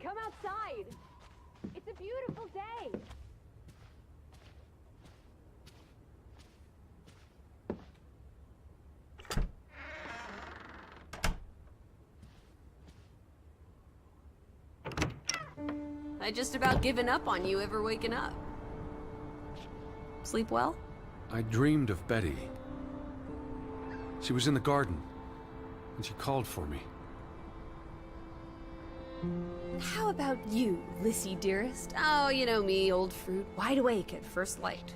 come outside. It's a beautiful day. I just about given up on you ever waking up. Sleep well? I dreamed of Betty. She was in the garden, and she called for me. How about you, Lissy dearest? Oh, you know me, old fruit, wide awake at first light.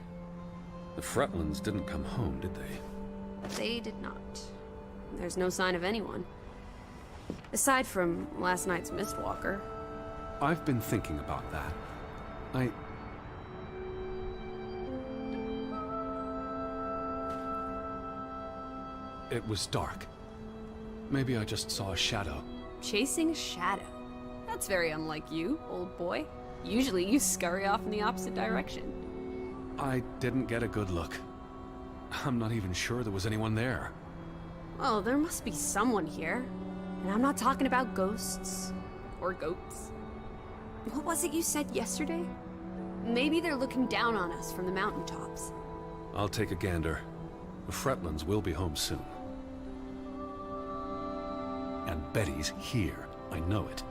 The Fretlands didn't come home, did they? They did not. There's no sign of anyone. Aside from last night's Mistwalker. I've been thinking about that. It was dark. Maybe I just saw a shadow. Chasing a shadow? That's very unlike you, old boy. Usually you scurry off in the opposite direction. I didn't get a good look. I'm not even sure there was anyone there. Well, there must be someone here. And I'm not talking about ghosts. Or goats. What was it you said yesterday? Maybe they're looking down on us from the mountaintops. I'll take a gander. The Fretlands will be home soon. And Betty's here. I know it.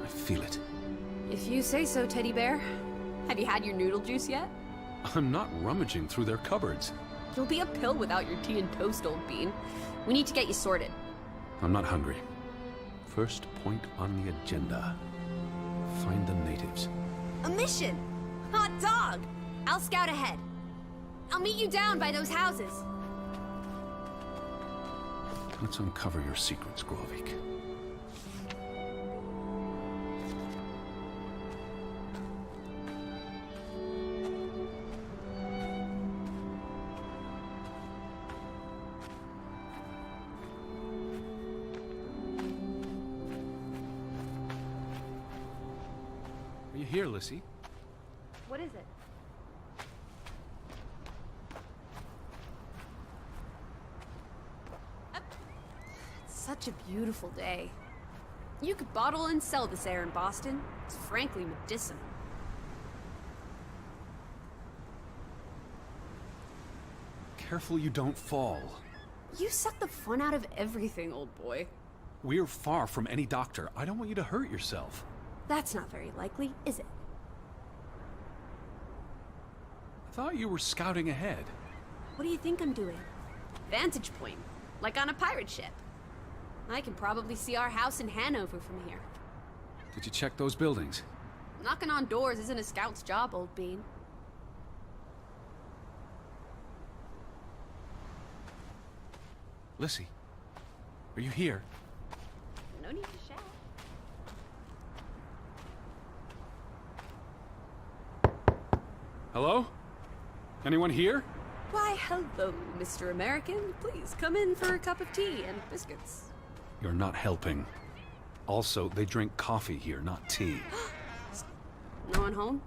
I feel it. If you say so, teddy bear. Have you had your noodle juice yet? I'm not rummaging through their cupboards. You'll be a pill without your tea and toast, old bean. We need to get you sorted. I'm not hungry. First point on the agenda. Find the natives. A mission! Hot dog! I'll scout ahead. I'll meet you down by those houses. Let's uncover your secrets, Grovik. Are you here, Lissy? What is it? It's such a beautiful day. You could bottle and sell this air in Boston. It's frankly medicinal. Careful you don't fall. You suck the fun out of everything, old boy. We're far from any doctor. I don't want you to hurt yourself. That's not very likely, is it? I thought you were scouting ahead. What do you think I'm doing? Vantage point, like on a pirate ship. I can probably see our house in Hanover from here. Did you check those buildings? Knocking on doors isn't a scout's job, old bean. Lissy, are you here? No need to shout. Hello? Anyone here? Why, hello, Mr. American. Please come in for a cup of tea and biscuits. You're not helping. Also, they drink coffee here, not tea. No one home?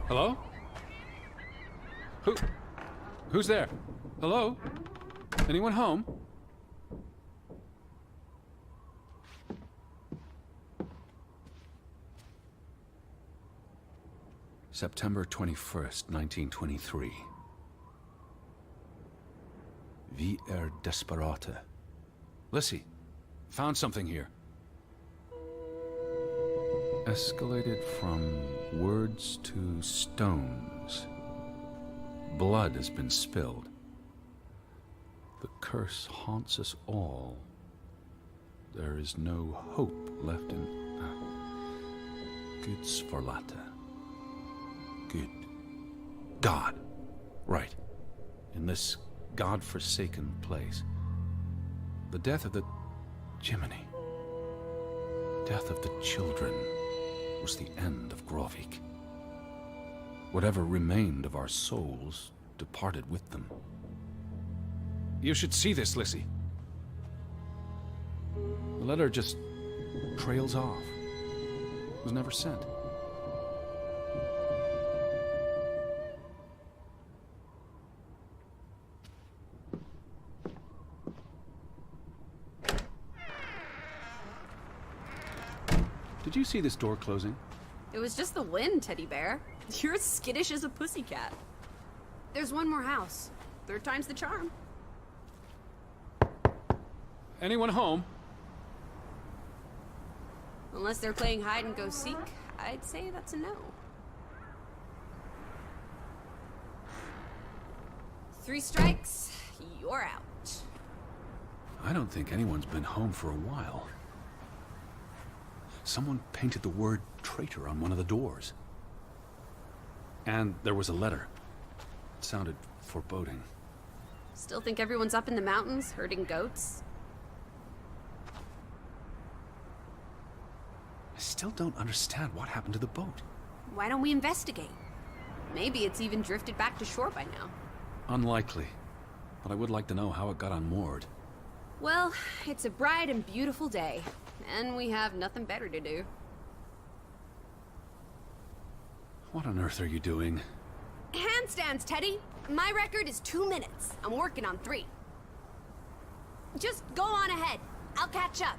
Hello? Who's there? Hello? Anyone home? September 21st, 1923. Vi desperate. Lissy, found something here. Escalated from words to stones. Blood has been spilled. The curse haunts us all. There is no hope left in... Good Sforlata. Good. God. Right. In this God-forsaken place. The death of the... Jiminy. Death of the children was the end of Grovik. Whatever remained of our souls departed with them. You should see this, Lissy. The letter just trails off. It was never sent. Did you see this door closing? It was just the wind, teddy bear. You're as skittish as a pussycat. There's one more house. Third time's the charm. Anyone home? Unless they're playing hide and go seek, I'd say that's a no. 3 strikes, you're out. I don't think anyone's been home for a while. Someone painted the word traitor on one of the doors. And there was a letter. It sounded foreboding. Still think everyone's up in the mountains, herding goats? I still don't understand what happened to the boat. Why don't we investigate? Maybe it's even drifted back to shore by now. Unlikely. But I would like to know how it got unmoored. Well, it's a bright and beautiful day, and we have nothing better to do. What on earth are you doing? Handstands, Teddy! My record is 2 minutes. I'm working on 3. Just go on ahead. I'll catch up.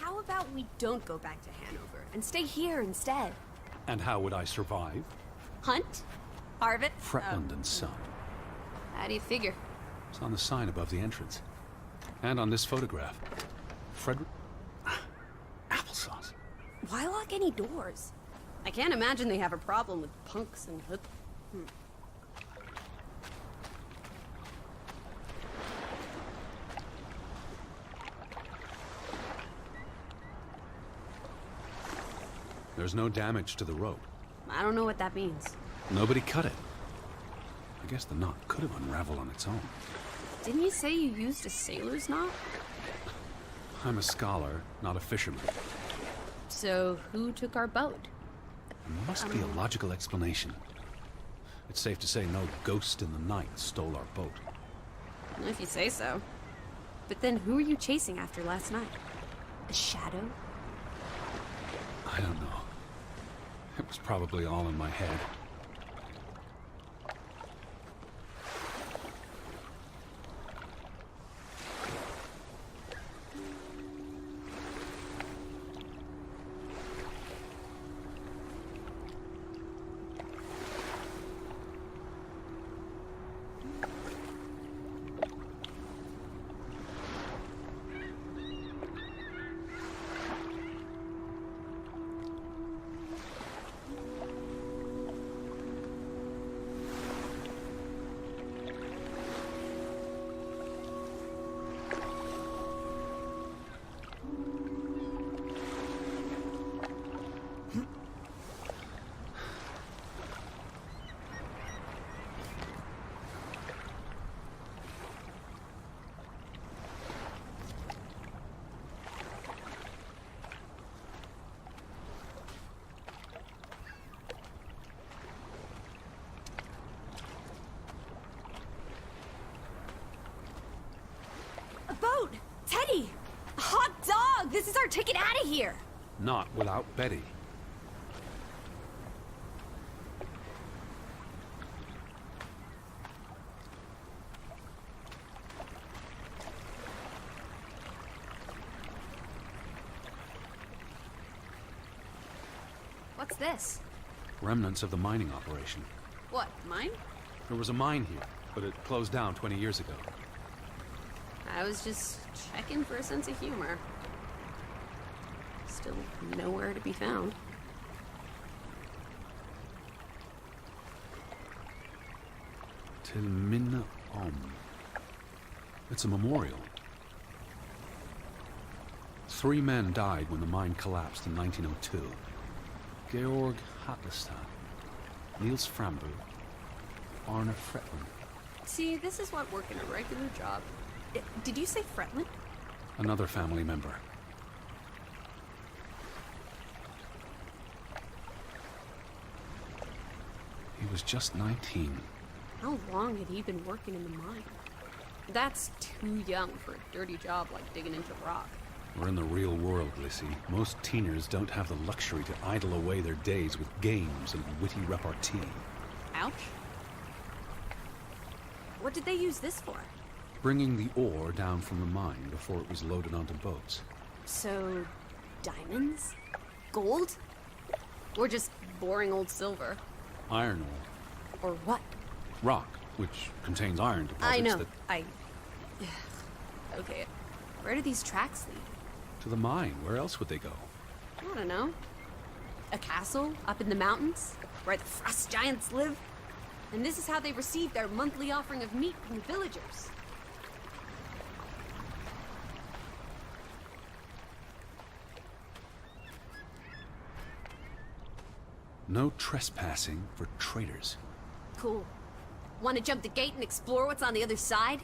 How about we don't go back to Hanover and stay here instead? And how would I survive? Hunt? Harvest? Fretland and Son. How do you figure? It's on the sign above the entrance. And on this photograph. Frederick... Applesauce. Why lock any doors? I can't imagine they have a problem with punks and hood... There's no damage to the rope. I don't know what that means. Nobody cut it. I guess the knot could have unraveled on its own. Didn't you say you used a sailor's knot? I'm a scholar, not a fisherman. So, who took our boat? There must be a logical explanation. It's safe to say no ghost in the night stole our boat. If you say so. But then who were you chasing after last night? A shadow? I don't know. It was probably all in my head. A boat! Teddy! A hot dog! This is our ticket out of here! Not without Betty. What's this? Remnants of the mining operation. What, mine? There was a mine here, but it closed down 20 years ago. I was just checking for a sense of humor. Still nowhere to be found. Til minne om. It's a memorial. 3 men died when the mine collapsed in 1902. Georg Hatlestad, Niels Framberg, Arne Fretland. See, this is what working a regular job. Did you say Fretland? Another family member. He was just 19. How long had he been working in the mine? That's too young for a dirty job like digging into rock. We're in the real world, Lissy. Most teeners don't have the luxury to idle away their days with games and witty repartee. Ouch. What did they use this for? Bringing the ore down from the mine before it was loaded onto boats. So, diamonds? Gold? Or just boring old silver? Iron ore. Or what? Rock, which contains iron deposits I know. that... Okay. Where do these tracks lead? To the mine. Where else would they go? I don't know. A castle up in the mountains? Where the frost giants live? And this is how they receive their monthly offering of meat from the villagers. No trespassing for traitors. Cool. Want to jump the gate and explore what's on the other side?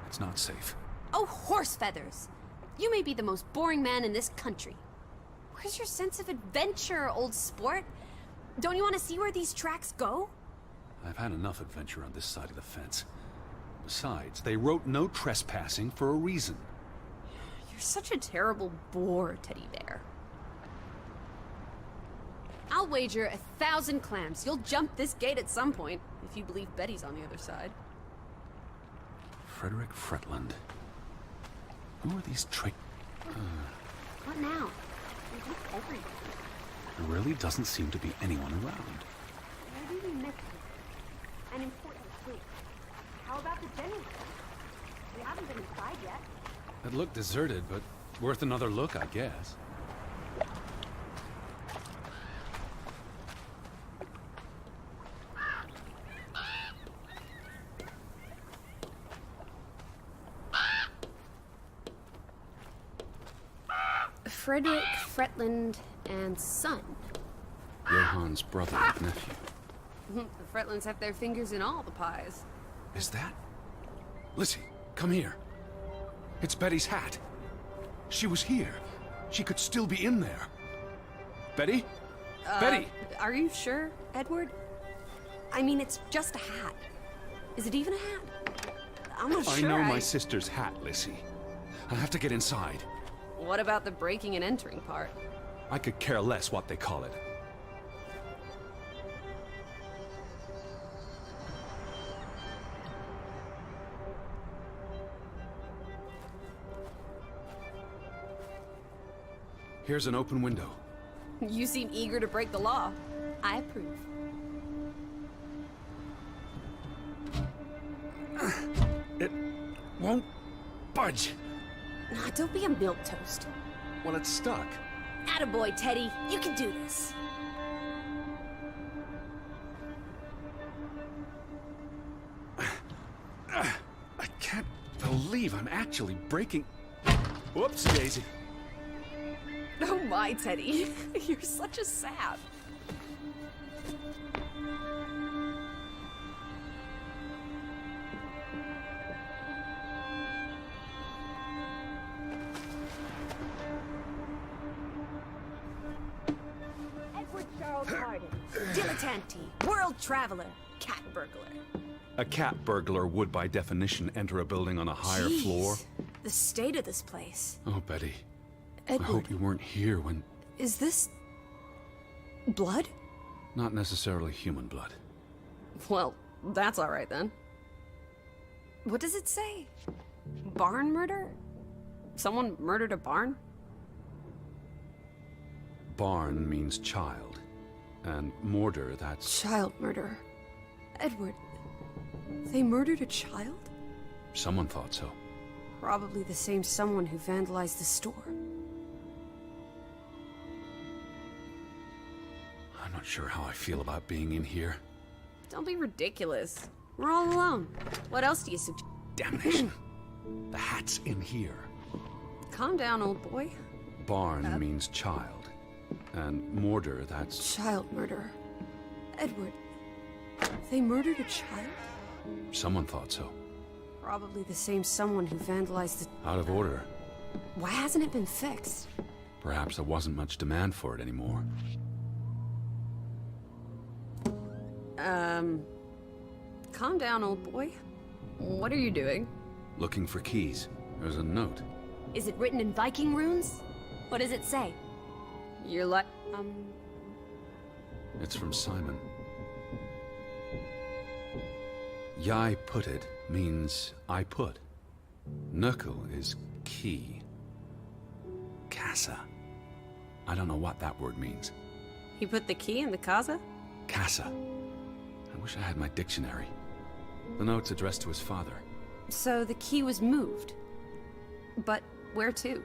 It's not safe. Oh, horse feathers! You may be the most boring man in this country. Where's your sense of adventure, old sport? Don't you want to see where these tracks go? I've had enough adventure on this side of the fence. Besides, they wrote no trespassing for a reason. You're such a terrible bore, Teddy Bear. I'll wager 1,000 clams you'll jump this gate at some point, if you believe Betty's on the other side. Frederick Fretland. Who are these What now? We look everywhere. There really doesn't seem to be anyone around. Maybe we missed an important clue. How about the Jenny? We haven't been inside yet. It looked deserted, but worth another look, I guess. Frederick Fretland and son. Johan's brother and nephew. The Fretlands have their fingers in all the pies. Is that? Lissy, come here. It's Betty's hat. She was here. She could still be in there. Betty? Betty! Are you sure, Edward? I mean, it's just a hat. Is it even a hat? I'm not I sure. know my sister's hat, Lissy. I have to get inside. What about the breaking and entering part? I could care less what they call it. Here's an open window. You seem eager to break the law. I approve. It won't budge. Nah, don't be a milquetoast. Well, it's stuck. Attaboy, Teddy. You can do this. I can't believe I'm actually breaking... Whoops, Daisy. Oh my, Teddy. You're such a sap. Edward Charles Harding. Dilettante, world traveler, cat burglar. A cat burglar would, by definition, enter a building on a higher Jeez, floor. The state of this place. Oh, Betty. I Edward, hope you weren't here when... is this... blood? Not necessarily human blood. Well, that's all right then. What does it say? Barn murder? Someone murdered a barn? Barn means child. And mortar, that's... Child murder. Edward, they murdered a child? Someone thought so. Probably the same someone who vandalized the store. I'm not sure how I feel about being in here. Don't be ridiculous. We're all alone. What else do you suggest? Damnation. The hat's in here. Calm down, old boy. Barn means child. And mortar, that's... Child murder. Edward, they murdered a child? Someone thought so. Probably the same someone who vandalized the... Out of order. Why hasn't it been fixed? Perhaps there wasn't much demand for it anymore. Calm down, old boy. What are you doing? Looking for keys. There's a note. Is it written in Viking runes? What does it say? You're like, It's from Simon. Yai put it means I put. Nurkel is key. Casa. I don't know what that word means. He put the key in the casa? Casa. I wish I had my dictionary. The note's addressed to his father. So the key was moved. But where to?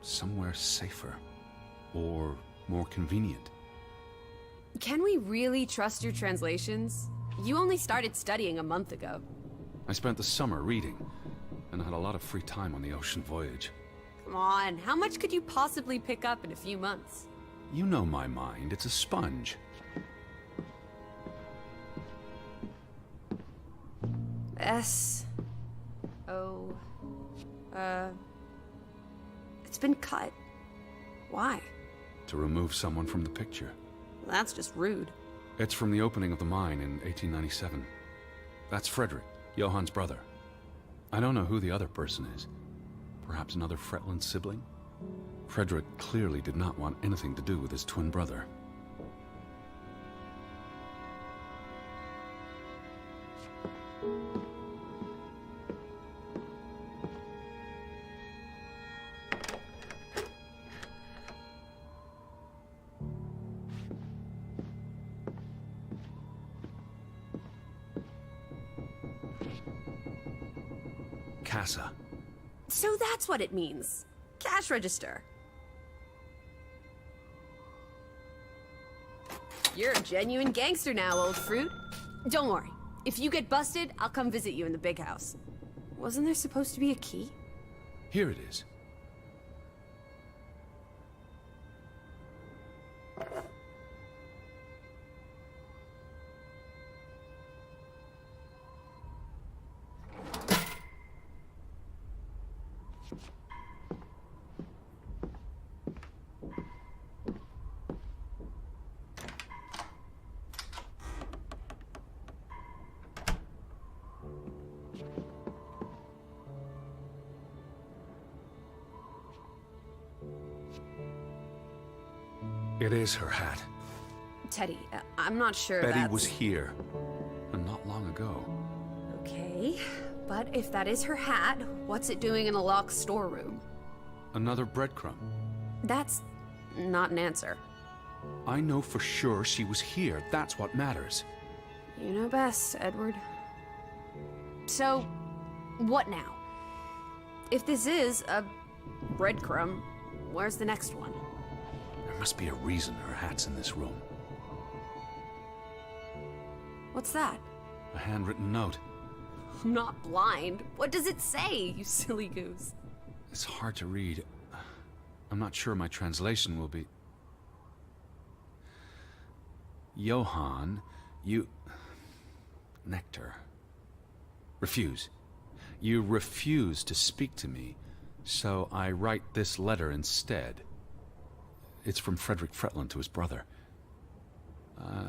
Somewhere safer. Or more convenient. Can we really trust your translations? You only started studying a month ago. I spent the summer reading, and had a lot of free time on the ocean voyage. Come on, how much could you possibly pick up in a few months? You know my mind, it's a sponge. S-O... It's been cut. Why? To remove someone from the picture. That's just rude. It's from the opening of the mine in 1897. That's Frederick, Johann's brother. I don't know who the other person is. Perhaps another Fretland sibling? Frederick clearly did not want anything to do with his twin brother. Casa. So that's what it means. Cash register. You're a genuine gangster now, old fruit. Don't worry. If you get busted, I'll come visit you in the big house. Wasn't there supposed to be a key? Here it is. It is her hat. Teddy, I'm not sure Betty that's... was here, and not long ago. Okay, but if that is her hat, what's it doing in a locked storeroom? Another breadcrumb. That's not an answer. I know for sure she was here. That's what matters. You know best, Edward. So, what now? If this is a breadcrumb, where's the next one? There must be a reason her hat's in this room. What's that? A handwritten note. I'm not blind. What does it say, you silly goose? It's hard to read. I'm not sure my translation will be... Johann, you... Nectar. Refuse. You refuse to speak to me, so I write this letter instead. It's from Frederick Fretland to his brother.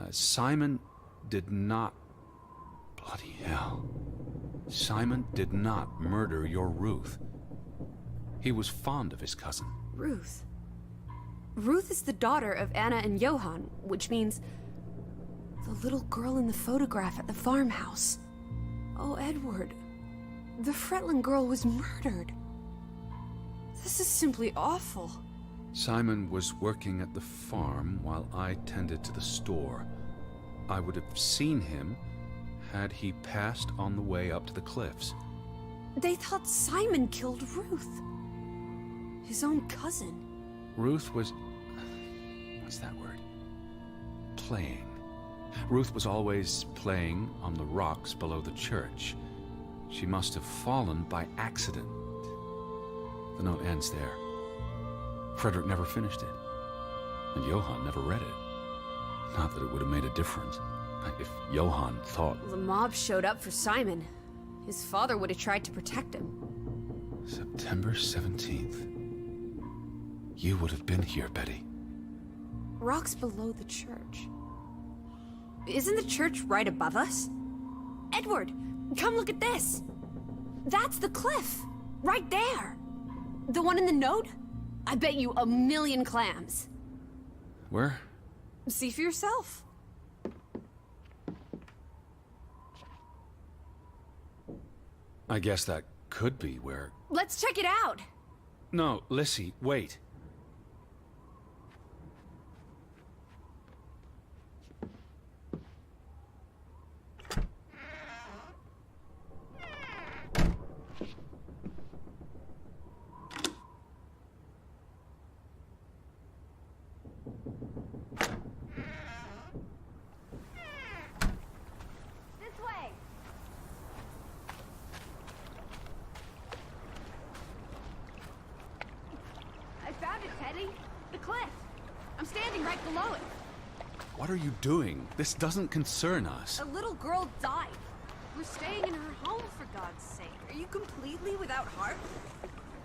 Simon did not... Bloody hell. Simon did not murder your Ruth. He was fond of his cousin. Ruth. Ruth is the daughter of Anna and Johann, which means the little girl in the photograph at the farmhouse. Oh, Edward. The Fretland girl was murdered. This is simply awful. Simon was working at the farm while I tended to the store. I would have seen him had he passed on the way up to the cliffs. They thought Simon killed Ruth. His own cousin. Ruth was... what's that word? Playing. Ruth was always playing on the rocks below the church. She must have fallen by accident. The note ends there. Frederick never finished it. And Johann never read it. Not that it would have made a difference. If Johann thought... The mob showed up for Simon. His father would have tried to protect him. September 17th. You would have been here, Betty. Rocks below the church. Isn't the church right above us? Edward, come look at this. That's the cliff. Right there. The one in the note? I bet you 1,000,000 clams. Where? See for yourself. I guess that could be where... Let's check it out. No, Lissy, wait. This way. I found it, Teddy. The cliff. I'm standing right below it. What are you doing? This doesn't concern us. A little girl died. We're staying in her home, for God's sake. Are you completely without heart?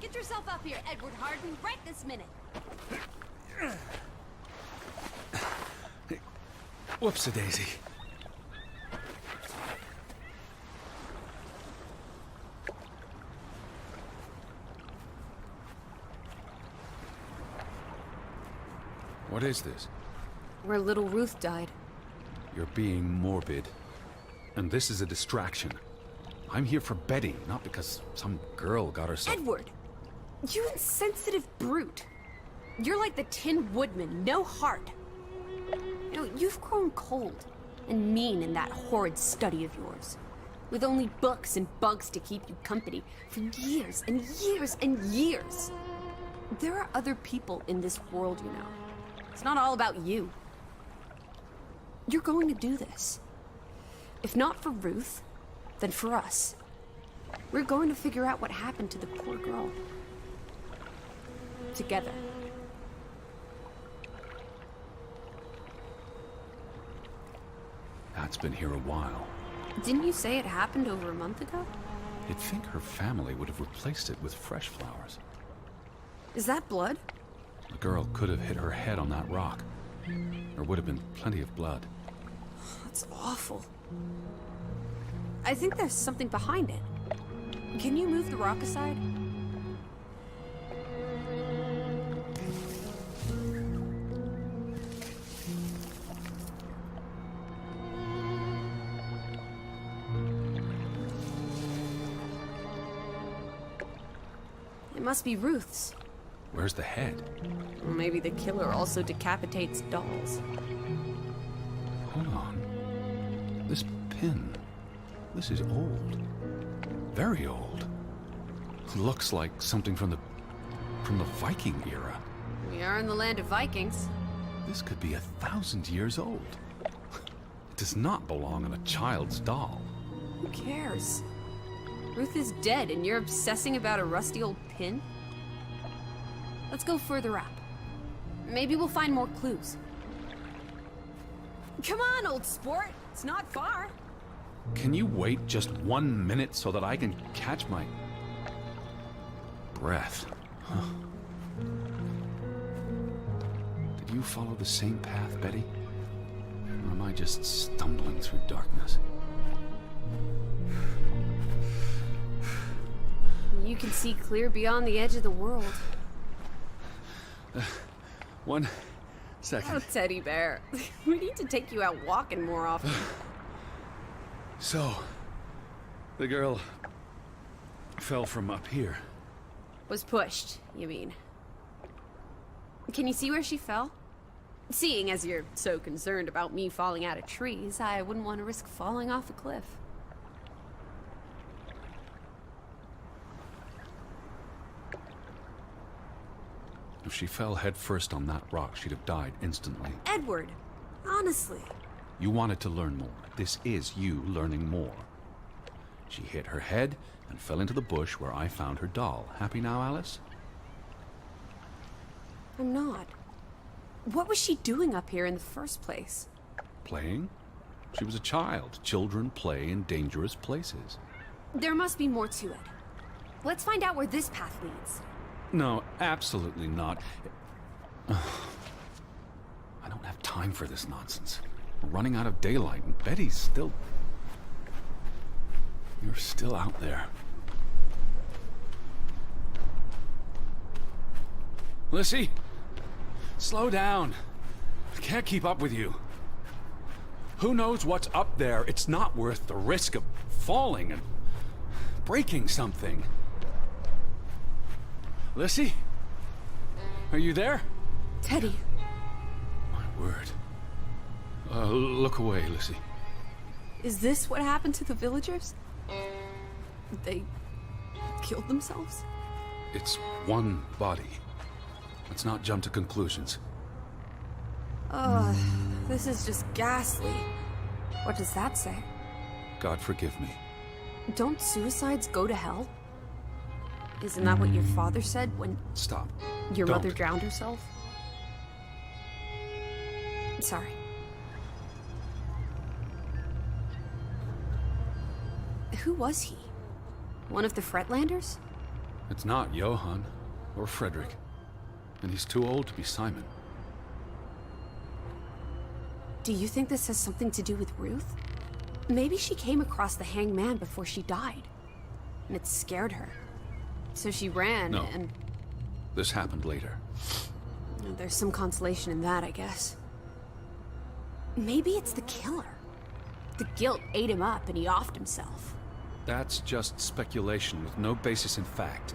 Get yourself up here, Edward Harden, right this minute. Whoops-a-daisy. What is this? Where little Ruth died. You're being morbid. And this is a distraction. I'm here for Betty, not because some girl got herself... Edward! You insensitive brute. You're like the Tin Woodman, no heart. You know, you've grown cold and mean in that horrid study of yours. With only books and bugs to keep you company for years and years and years. There are other people in this world, you know. It's not all about you. You're going to do this. If not for Ruth, then for us. We're going to figure out what happened to the poor girl. Together. That's been here a while. Didn't you say it happened over a month ago? You'd think her family would have replaced it with fresh flowers. Is that blood? The girl could have hit her head on that rock. There would have been plenty of blood. That's awful. I think there's something behind it. Can you move the rock aside? It must be Ruth's. Where's the head? Or maybe the killer also decapitates dolls. Hold on. This pin. This is old. Very old. Looks like something from the Viking era. We are in the land of Vikings. This could be 1,000 years old. It does not belong on a child's doll. Who cares? Ruth is dead and you're obsessing about a rusty old pin? Let's go further up. Maybe we'll find more clues. Come on, old sport. It's not far. Can you wait just 1 minute so that I can catch my breath? Huh. Did you follow the same path, Betty? Or am I just stumbling through darkness? You can see clear beyond the edge of the world. 1 second. Oh, teddy bear. We need to take you out walking more often. So, the girl fell from up here. Was pushed, you mean. Can you see where she fell? Seeing as you're so concerned about me falling out of trees, I wouldn't want to risk falling off a cliff. If she fell headfirst on that rock, she'd have died instantly. Edward, honestly. You wanted to learn more. This is you learning more. She hit her head and fell into the bush where I found her doll. Happy now, Alice? I'm not. What was she doing up here in the first place? Playing? She was a child. Children play in dangerous places. There must be more to it. Let's find out where this path leads. No, absolutely not. I don't have time for this nonsense. We're running out of daylight, and Betty's still... You're still out there. Lissy? Slow down. I can't keep up with you. Who knows what's up there? It's not worth the risk of falling and breaking something. Lissy? Are you there? Teddy. My word. Look away, Lissy. Is this what happened to the villagers? They killed themselves? It's one body. Let's not jump to conclusions. This is just ghastly. What does that say? God forgive me. Don't suicides go to hell? Isn't that what your father said when Stop. your Don't. mother drowned herself? Sorry. Who was he? One of the Fretlanders? It's not Johann or Frederick. And he's too old to be Simon. Do you think this has something to do with Ruth? Maybe she came across the hanged man before she died, and it scared her. So she ran No. and... This happened later. There's some consolation in that, I guess. Maybe it's the killer. The guilt ate him up and he offed himself. That's just speculation with no basis in fact.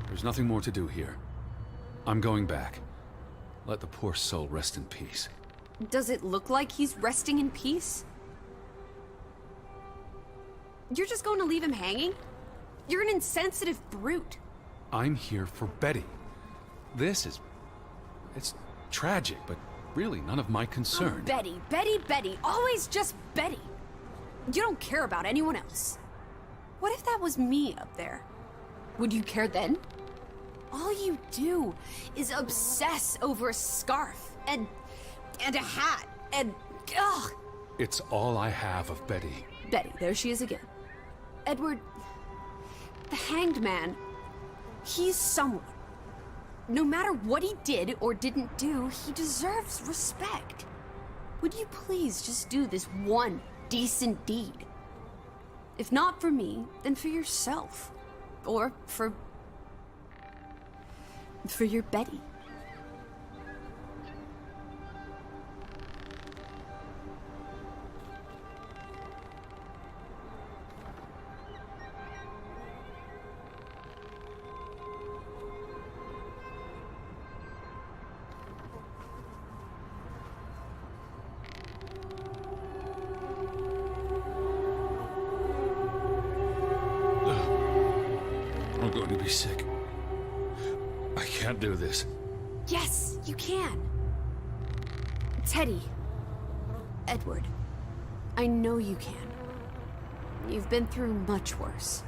There's nothing more to do here. I'm going back. Let the poor soul rest in peace. Does it look like he's resting in peace? You're just going to leave him hanging? You're an insensitive brute. I'm here for Betty. It's tragic, but really none of my concern. Oh, Betty, Betty, Betty. Always just Betty. You don't care about anyone else. What if that was me up there? Would you care then? All you do is obsess over a scarf and a hat and ugh. It's all I have of Betty. Betty, there she is again. Edward, the hanged man, he's someone. No matter what he did or didn't do, he deserves respect. Would you please just do this one decent deed? If not for me, then for yourself. Or for your Betty. I'm going to be sick. I can't do this. Yes, you can. Teddy. Edward. I know you can. You've been through much worse.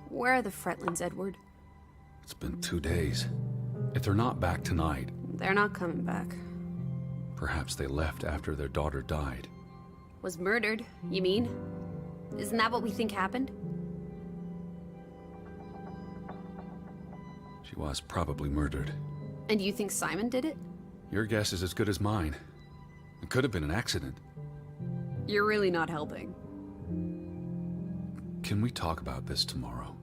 Where are the Fretlands, Edward? It's been 2 days. If they're not back tonight, They're not coming back. perhaps they left after their daughter died. Was murdered, you mean? Isn't that what we think happened? She was probably murdered. And you think Simon did it? Your guess is as good as mine. It could have been an accident. You're really not helping. Can we talk about this tomorrow?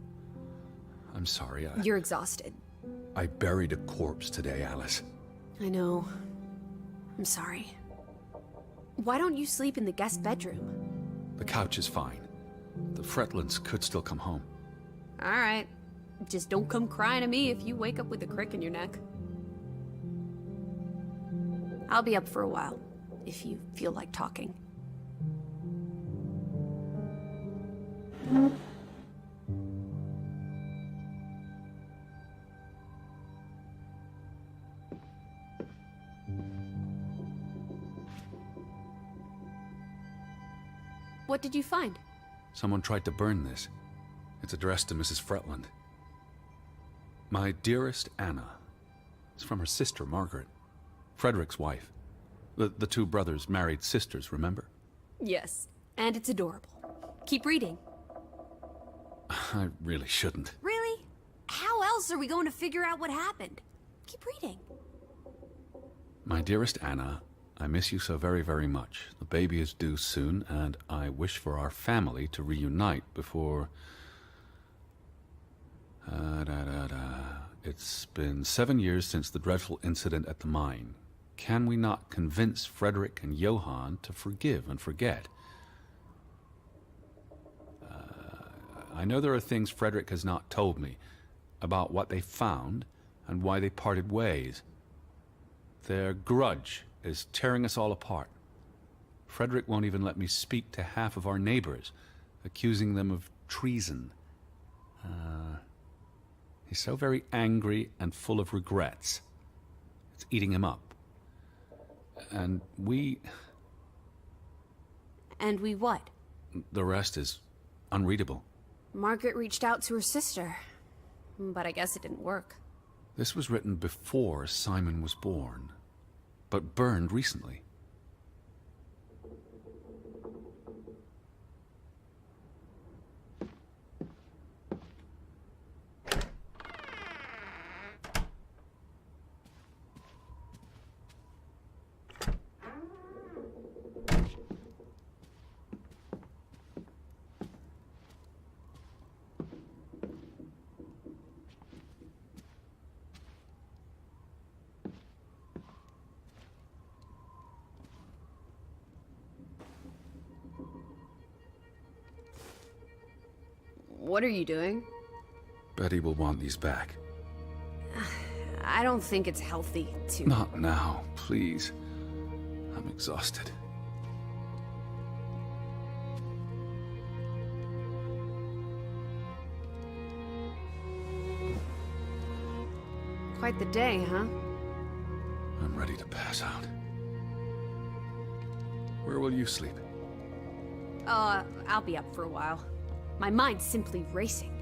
I'm sorry, You're exhausted. I buried a corpse today, Alice. I know. I'm sorry. Why don't you sleep in the guest bedroom? The couch is fine. The Fretlands could still come home. All right. Just don't come crying to me if you wake up with a crick in your neck. I'll be up for a while, if you feel like talking. What did you find? Someone tried to burn this. It's addressed to Mrs. Fretland. My dearest Anna. It's from her sister, Margaret. Frederick's wife. The two brothers married sisters, remember? Yes, and it's adorable. Keep reading. I really shouldn't. Really? How else are we going to figure out what happened? Keep reading. My dearest Anna, I miss you so very, very much. The baby is due soon, and I wish for our family to reunite before... It's been 7 years since the dreadful incident at the mine. Can we not convince Frederick and Johann to forgive and forget? I know there are things Frederick has not told me about what they found and why they parted ways. Their grudge is tearing us all apart. Frederick won't even let me speak to half of our neighbors, accusing them of treason. He's so very angry and full of regrets. It's eating him up. And we... And we what? The rest is unreadable. Margaret reached out to her sister, but I guess it didn't work. This was written before Simon was born, but burned recently. What are you doing? Betty will want these back. I don't think it's healthy to... Not now, please. I'm exhausted. Quite the day, huh? I'm ready to pass out. Where will you sleep? I'll be up for a while. My mind's simply racing.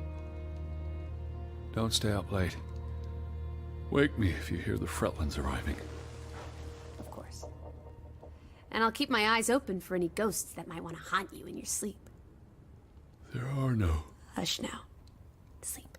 Don't stay up late. Wake me if you hear the Fretlands arriving. Of course. And I'll keep my eyes open for any ghosts that might want to haunt you in your sleep. There are no. Hush now. Sleep.